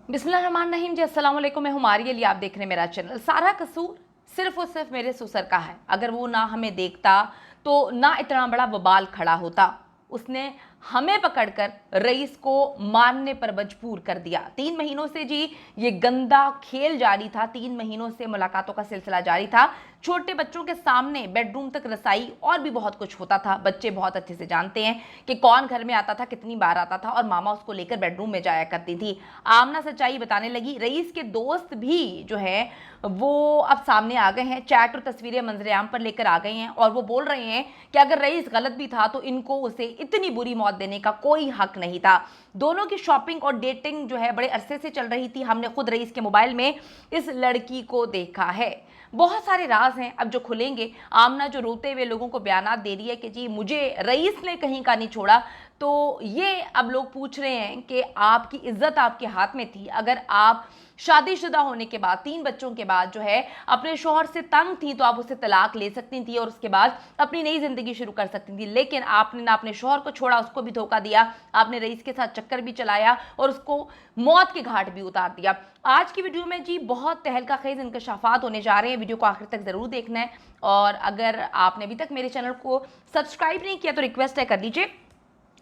बिस्मिल्लाहिर्रहमानिर्रहीम जी, अस्सलाम वालेकुम। मैं हूँ मारिया अली, आप देख रहे हैं मेरा चैनल। सारा कसूर सिर्फ और सिर्फ मेरे ससुर का है। अगर वो ना हमें देखता तो ना इतना बड़ा बवाल खड़ा होता। उसने हमें पकड़कर रईस को मारने पर मजबूर कर दिया। 3 महीनों से जी ये गंदा खेल जारी था। 3 महीनों से मुलाकातों का सिलसिला जारी था। छोटे बच्चों के सामने बेडरूम तक रसाई और भी बहुत कुछ होता था। बच्चे बहुत अच्छे से जानते हैं कि कौन घर में आता था, कितनी बार आता था, और मामा उसको लेकर बेडरूम में जाया करती थी। आमना सच्चाई बताने लगी। रईस के दोस्त भी जो है वो अब सामने आ गए हैं। चैट और तस्वीरें मंजरेआम पर लेकर आ गए हैं और वो बोल रहे हैं कि अगर रईस गलत भी था तो इनको उसे इतनी बुरी मौत देने का कोई हक नहीं था। दोनों की शॉपिंग और डेटिंग जो है बड़े अरसे से चल रही थी। हमने खुद रईस के मोबाइल में इस लड़की को देखा है। बहुत सारे राज हैं अब जो खुलेंगे। आमना जो रोते हुए लोगों को बयानात दे रही है कि जी मुझे रईस ने कहीं का नहीं छोड़ा, तो ये अब लोग पूछ रहे हैं कि आपकी इज्जत आपके हाथ में थी। अगर आप शादीशुदा होने के बाद 3 बच्चों के बाद जो है अपने शौहर से तंग थी तो आप उससे तलाक ले सकती थी और उसके बाद अपनी नई जिंदगी शुरू कर सकती थी। लेकिन आपने ना अपने शौहर को छोड़ा, उसको भी धोखा दिया। आपने रईस के साथ चक्कर भी चलाया और उसको मौत के घाट भी उतार दिया। आज की वीडियो में जी बहुत तहलका खेज इंकशाफात होने जा रहे हैं। वीडियो को आखिर तक जरूर देखना है और अगर आपने अभी तक मेरे चैनल को सब्सक्राइब नहीं किया तो रिक्वेस्ट है कर दीजिए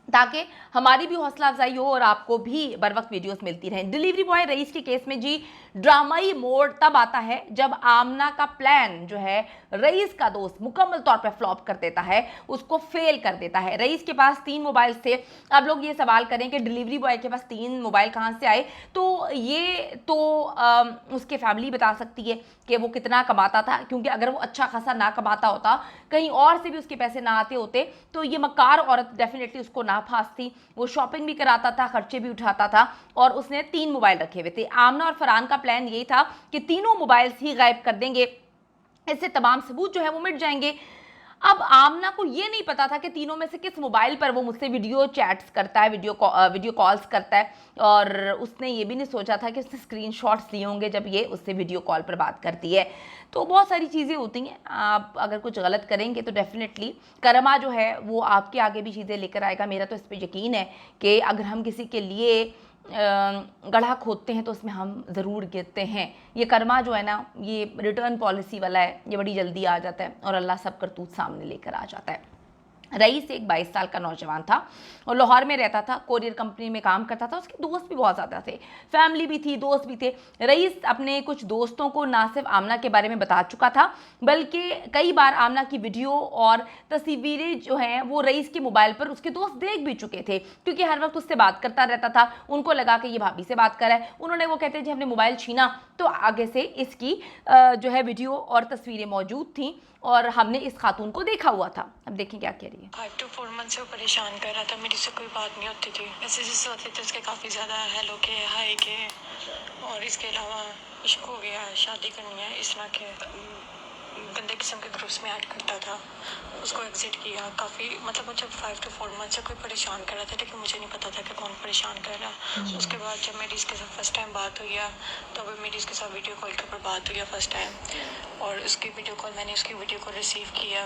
ताकि हमारी भी हौसला अफजाई हो और आपको भी बर वक्त वीडियोस मिलती रहें। डिलीवरी बॉय रईस के केस में जी ड्रामाई मोड़ तब आता है जब आमना का प्लान जो है रईस का दोस्त मुकम्मल तौर पर फ्लॉप कर देता है, उसको फेल कर देता है। रईस के पास 3 मोबाइल थे। अब लोग ये सवाल करें कि डिलीवरी बॉय के पास 3 मोबाइल कहाँ से आए, तो ये तो उसके फैमिली बता सकती है कि वो कितना कमाता था, क्योंकि अगर वो अच्छा खासा ना कमाता होता, कहीं और से भी उसके पैसे ना आते होते, तो ये मक्कार औरत डेफिनेटली उसको ना फांसती। वो शॉपिंग भी कराता था, खर्चे भी उठाता था और उसने 3 मोबाइल रखे हुए थे। आमना और फरहान का प्लान यही था कि तीनों मोबाइल्स ही गायब कर देंगे, इससे तमाम सबूत जो है वो मिट जाएंगे। अब आमना को ये नहीं पता था कि तीनों में से किस मोबाइल पर वो मुझसे वीडियो चैट्स करता है, वीडियो कॉल्स करता है, और उसने ये भी नहीं सोचा था कि उसने स्क्रीनशॉट्स लिए होंगे जब ये उससे वीडियो कॉल पर बात करती है। तो बहुत सारी चीज़ें होती हैं। आप अगर कुछ गलत करेंगे तो डेफिनेटली कर्मा जो है वो आपके आगे भी चीज़ें लेकर आएगा। मेरा तो इस पर यकीन है कि अगर हम किसी के लिए गड्ढा खोदते हैं तो उसमें हम ज़रूर गिरते हैं। ये कर्मा जो है ना, ये रिटर्न पॉलिसी वाला है, ये बड़ी जल्दी आ जाता है और अल्लाह सब करतूत सामने लेकर आ जाता है। रईस एक 22 साल का नौजवान था और लाहौर में रहता था, कोरियर कंपनी में काम करता था। उसके दोस्त भी बहुत ज़्यादा थे, फैमिली भी थी, दोस्त भी थे। रईस अपने कुछ दोस्तों को ना सिर्फ आमना के बारे में बता चुका था, बल्कि कई बार आमना की वीडियो और तस्वीरें जो हैं वो रईस के मोबाइल पर उसके दोस्त देख भी चुके थे, क्योंकि हर वक्त उससे बात करता रहता था। उनको लगा कि ये भाभी से बात कर रहा है। उन्होंने, वो कहते जी हमने मोबाइल छीना तो आगे से इसकी जो है वीडियो और तस्वीरें मौजूद थी और हमने इस खातून को देखा हुआ था। अब देखें क्या कह रही है। 5 to 4 मंथ से वो परेशान कर रहा था, मेरी से कोई बात नहीं होती थी। मैसेजेस होते थे उसके काफ़ी ज़्यादा, हेलो के, हाय के, और इसके अलावा इश्क हो गया, शादी करनी है, इस तरह के गंदे किस्म के ग्रुप्स में ऐड करता था। उसको एग्जिट किया काफ़ी, मतलब वो जब 5 to 4 मंथ से कोई परेशान कर रहा था, लेकिन मुझे नहीं पता था कि कौन परेशान कर रहा। उसके बाद जब मेरी इसके साथ फर्स्ट टाइम बात हुई है, तब मेरी इसके साथ वीडियो कॉल के ऊपर बात हुई है फर्स्ट टाइम, और उसकी वीडियो कॉल, मैंने उसकी वीडियो कॉल रिसीव किया,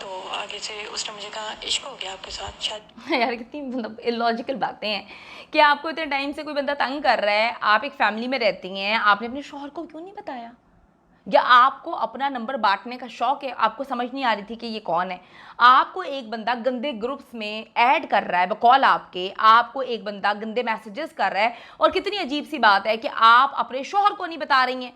तो आगे से उसने मुझे कहा इश्क हो गया आपके साथ शायद। यार कितनी मतलब इलॉजिकल बातें हैं कि आपको इतने टाइम से कोई बंदा तंग कर रहा है, आप एक फैमिली में रहती हैं, आपने अपने शौहर को क्यों नहीं बताया? या आपको अपना नंबर बांटने का शौक है, आपको समझ नहीं आ रही थी कि ये कौन है? आपको एक बंदा गंदे ग्रुप्स में ऐड कर रहा है बकौल आपके, आपको एक बंदा गंदे मैसेजेस कर रहा है, और कितनी अजीब सी बात है कि आप अपने शौहर को नहीं बता रही हैं।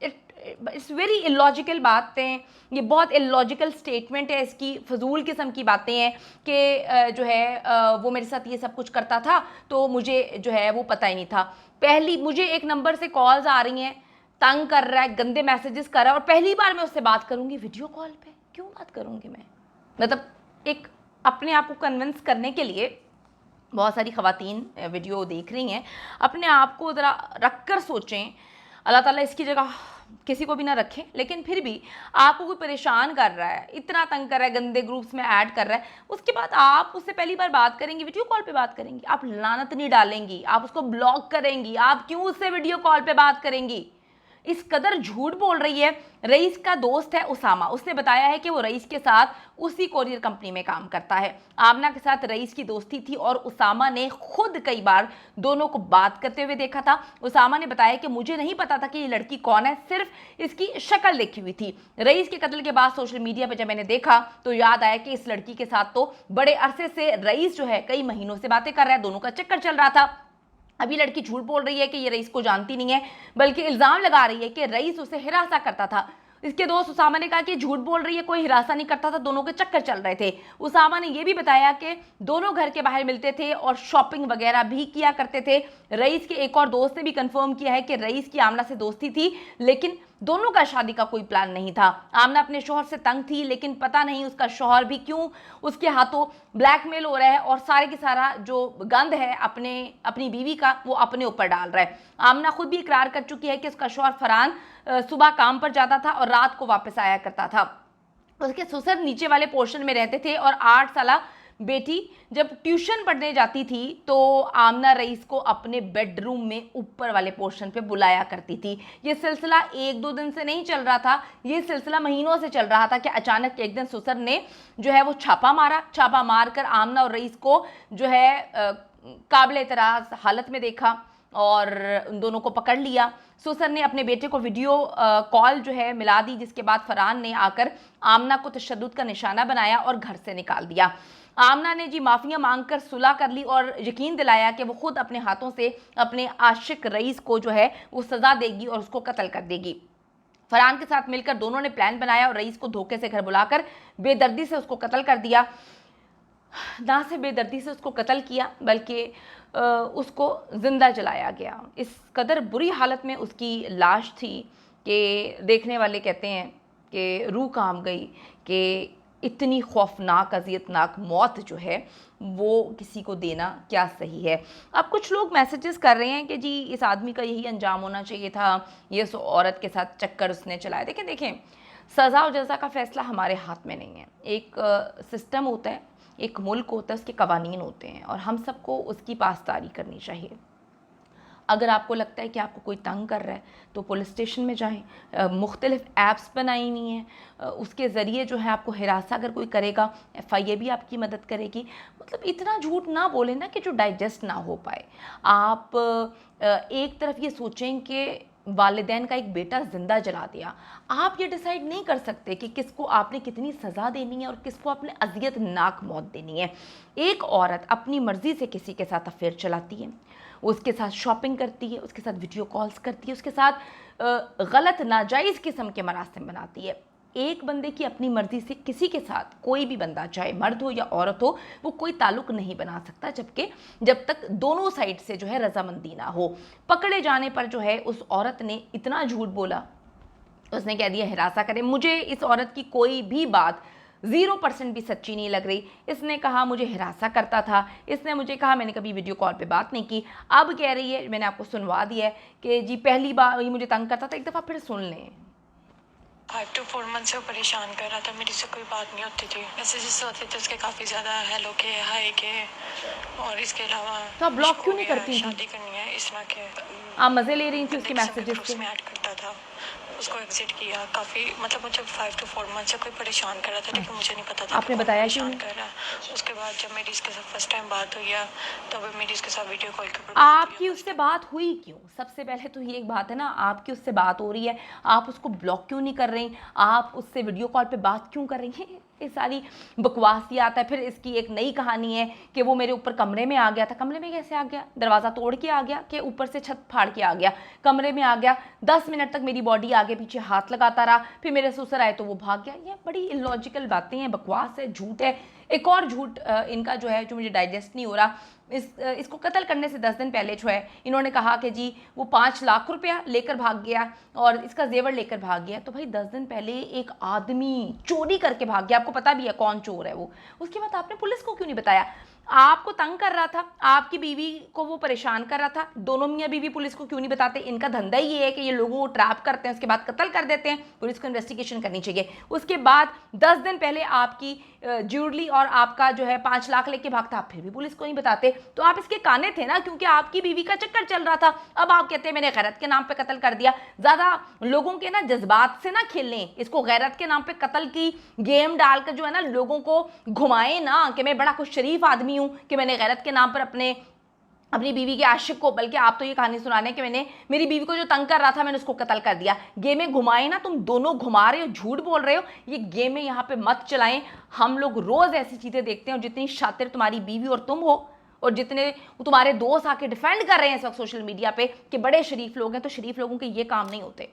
इट्स वेरी इलॉजिकल बातें, ये बहुत इलॉजिकल स्टेटमेंट है इसकी, फजूल किस्म की बातें हैं कि जो है वो मेरे साथ ये सब कुछ करता था तो मुझे जो है वो पता ही नहीं था। पहली मुझे एक नंबर से कॉल्स आ रही हैं, तंग कर रहा है, गंदे मैसेजेस कर रहा है, और पहली बार मैं उससे बात करूंगी वीडियो कॉल पे। क्यों बात करूंगी मैं? मतलब एक अपने आप को कन्विंस करने के लिए बहुत सारी ख़वातीन वीडियो देख रही हैं, अपने आप को ज़रा रख कर सोचें। अल्लाह ताला इसकी जगह किसी को भी ना रखें, लेकिन फिर भी आपको कोई परेशान कर रहा है, इतना तंग कर रहा है, गंदे ग्रुप्स में ऐड कर रहा है, उसके बाद आप उससे पहली बार बात करेंगी, वीडियो कॉल पे बात करेंगी, आप लानत नहीं डालेंगी, आप उसको ब्लॉक करेंगी, आप क्यों उससे वीडियो कॉल पे बात करेंगी? इस कदर झूठ बोल रही है। रईस का दोस्त है उसामा, उसने बताया है कि वो रईस के साथ उसी कोरियर कंपनी में काम करता है। आमना के साथ रईस की दोस्ती थी और उसामा ने खुद कई बार दोनों को बात करते हुए देखा था। उसामा ने बताया कि मुझे नहीं पता था कि ये लड़की कौन है, सिर्फ इसकी शक्ल देखी हुई थी। रईस के कत्ल के बाद सोशल मीडिया पर जब मैंने देखा तो याद आया कि इस लड़की के साथ तो बड़े अरसे से रईस जो है कई महीनों से बातें कर रहा है, दोनों का चक्कर चल रहा था। अभी लड़की झूठ बोल रही है कि ये रईस को जानती नहीं है, बल्कि इल्जाम लगा रही है कि रईस उसे हिरासा करता था। इसके दोस्त उसामा ने कहा कि झूठ बोल रही है, कोई हिरासा नहीं करता था, दोनों के चक्कर चल रहे थे। उसामा ने यह भी बताया कि दोनों घर के बाहर मिलते थे और शॉपिंग वगैरह भी किया करते थे। रईस के एक और दोस्त ने भी कंफर्म किया है कि रईस की आमना से दोस्ती थी, लेकिन दोनों का शादी का कोई प्लान नहीं था। आमना अपने शौहर से तंग थी, लेकिन पता नहीं उसका शौहर भी क्यों उसके हाथों ब्लैकमेल हो रहा है और सारे की सारा जो गंद है अपनी बीवी का वो अपने ऊपर डाल रहा है। आमना खुद भी इकरार कर चुकी है कि उसका शौहर फरहान सुबह काम पर जाता था और रात को वापस आया करता था। उसके ससुर नीचे वाले पोर्शन में रहते थे और 8 साल बेटी जब ट्यूशन पढ़ने जाती थी तो आमना रईस को अपने बेडरूम में ऊपर वाले पोर्शन पे बुलाया करती थी। ये सिलसिला 1-2 दिन से नहीं चल रहा था, ये सिलसिला महीनों से चल रहा था कि अचानक एक दिन ससुर ने जो है वो छापा मार कर आमना और रईस को जो है काबिल एतराज़ हालत में देखा और उन दोनों को पकड़ लिया। ससुर ने अपने बेटे को वीडियो कॉल जो है मिला दी, जिसके बाद फरहान ने आकर आमना को तशद्दुद का निशाना बनाया और घर से निकाल दिया। आमना ने जी माफिया मांगकर सुलह कर ली और यकीन दिलाया कि वो खुद अपने हाथों से अपने आशिक रईस को जो है वो सजा देगी और उसको कत्ल कर देगी। फरहान के साथ मिलकर दोनों ने प्लान बनाया और रईस को धोखे से घर बुलाकर बेदर्दी से उसको कत्ल कर दिया। ना से बेदर्दी से उसको कत्ल किया बल्कि उसको जिंदा जलाया गया। इस कदर बुरी हालत में उसकी लाश थी कि देखने वाले कहते हैं कि रूह काम गई कि इतनी खौफनाक अजियतनाक मौत जो है वो किसी को देना क्या सही है। अब कुछ लोग मैसेजेस कर रहे हैं कि जी इस आदमी का यही अंजाम होना चाहिए था, ये उस औरत के साथ चक्कर उसने चलाया। देखें सज़ा और जज़ा का फ़ैसला हमारे हाथ में नहीं है। एक सिस्टम होता है, एक मुल्क होता है, उसके कवानीन होते हैं और हम सबको उसकी पासदारी करनी चाहिए। अगर आपको लगता है कि आपको कोई तंग कर रहा है तो पुलिस स्टेशन में जाएं। मुख्तलिफ ऐप्स बनाई हुई हैं, उसके ज़रिए जो है आपको हिरासा अगर कोई करेगा, FIA भी आपकी मदद करेगी। मतलब इतना झूठ ना बोलें ना कि जो डाइजेस्ट ना हो पाए। आप एक तरफ ये सोचें कि वालिदैन का एक बेटा ज़िंदा जला दिया, आप ये डिसाइड नहीं कर सकते कि किसको आपने कितनी सज़ा देनी है और किसको आपने अजियतनाक मौत देनी है। एक औरत अपनी मर्ज़ी से किसी के साथ अफेयर चलाती है, उसके साथ शॉपिंग करती है, उसके साथ वीडियो कॉल्स करती है, उसके साथ गलत नाजायज़ किस्म के मरासिम बनाती है। एक बंदे की अपनी मर्ज़ी से किसी के साथ कोई भी बंदा, चाहे मर्द हो या औरत हो, वो कोई ताल्लुक़ नहीं बना सकता जब तक दोनों साइड से जो है रजामंदी ना हो। पकड़े जाने पर जो है उस औरत ने इतना झूठ बोला, उसने कह दिया हिरासा करें। मुझे इस औरत की कोई भी बात 0% भी सच्ची नहीं लग रही। इसने कहा मुझे हिरासा करता था, इसने मुझे कहा मैंने कभी वीडियो कॉल पे बात नहीं की। अब कह रही है, मैंने आपको सुनवा दिया है कि जी पहली बार ये मुझे तंग करता था, एक दफ़ा फिर सुन लें। 5 to 4 मंथ से वो परेशान कर रहा था, मेरी से कोई बात नहीं होती थी। मैसेजेस होते थे उसके काफ़ी ज़्यादा, हेलो के, हाय के, और इसके अलावा तो आप ब्लॉक क्यों नहीं करती थी? शादी करनी है इस तरह के आप मज़े ले रही थी उसके मैसेजेस ग्रुप्स में ऐड करता था। उसको एग्जिट किया काफ़ी, मतलब मुझे 5 to 4 मंथ से कोई परेशान कर रहा था, लेकिन मुझे नहीं पता था आपने कि कौन बताया क्यों परेशान नहीं? कर रहा है। उसके बाद जब मेरी इसके साथ फर्स्ट टाइम बात हुई है तब मेरी इसके साथ वीडियो कॉल के ऊपर आपकी उससे बात हुई क्यों? सबसे पहले तो ये एक बात है ना, आपकी उससे बात हो रही है, आप उसको ब्लॉक क्यों नहीं कर रही? आप उससे वीडियो कॉल पे बात क्यों कर रही हैं? ये सारी बकवास ही आता है। फिर इसकी एक नई कहानी है कि वो मेरे ऊपर कमरे में आ गया था। कमरे में कैसे आ गया? दरवाज़ा तोड़ के आ गया कि ऊपर से छत फाड़ के आ गया? कमरे में आ गया, 10 मिनट तक मेरी बॉडी आगे पीछे हाथ लगाता रहा, फिर मेरे ससुर आए तो वो भाग गया। ये बड़ी इलॉजिकल बातें हैं, बकवास है, झूठ है। एक और झूठ इनका जो है, जो मुझे डाइजेस्ट नहीं हो रहा, इसको कत्ल करने से 10 दिन पहले जो है इन्होंने कहा कि जी वो 5 लाख रुपया लेकर भाग गया और इसका जेवर लेकर भाग गया। तो भाई 10 दिन पहले एक आदमी चोरी करके भाग गया, आपको पता भी है कौन चोर है वो। उसके बाद आपने पुलिस को क्यों नहीं बताया? आपको तंग कर रहा था, आपकी बीवी को वो परेशान कर रहा था। दोनों मियाँ बीवी पुलिस को क्यों नहीं बताते? इनका धंधा ही ये है कि ये लोगों को ट्रैप करते हैं, उसके बाद कत्ल कर देते हैं। पुलिस को इन्वेस्टिगेशन करनी चाहिए। उसके बाद 10 दिन पहले आपकी ज्वेलरी और आपका जो है 5 लाख लेके भागता, आप फिर भी पुलिस को नहीं बताते। तो आप इसके काने थे ना, क्योंकि आपकी बीवी का चक्कर चल रहा था। अब आप कहते हैं मैंने गैरत के नाम पे कत्ल कर दिया। ज़्यादा लोगों के ना जज्बात से ना खेलें, इसको गैरत के नाम पे कत्ल की गेम डालकर जो है ना लोगों को घुमाएं ना कि मैं बड़ा कुछ शरीफ आदमी हूं, कि मैंने गैरत के नाम पर अपनी बीवी के आशिक को, बल्कि आप तो ये कहानी सुना रहे हैं कि मैंने मेरी बीवी को जो तंग कर रहा था मैंने उसको कत्ल कर दिया। गेमें घुमाएं ना, तुम दोनों घुमा रहे हो, झूठ बोल रहे हो। ये गेमें यहाँ पे मत चलाएं। हम लोग रोज ऐसी चीजें देखते हैं, और जितनी शातिर तुम्हारी बीवी और तुम हो, और जितने तुम्हारे दोस्त आके डिफेंड कर रहे हैं इस वक्त सोशल मीडिया पे कि बड़े शरीफ लोग हैं, तो शरीफ लोगों के ये काम नहीं होते।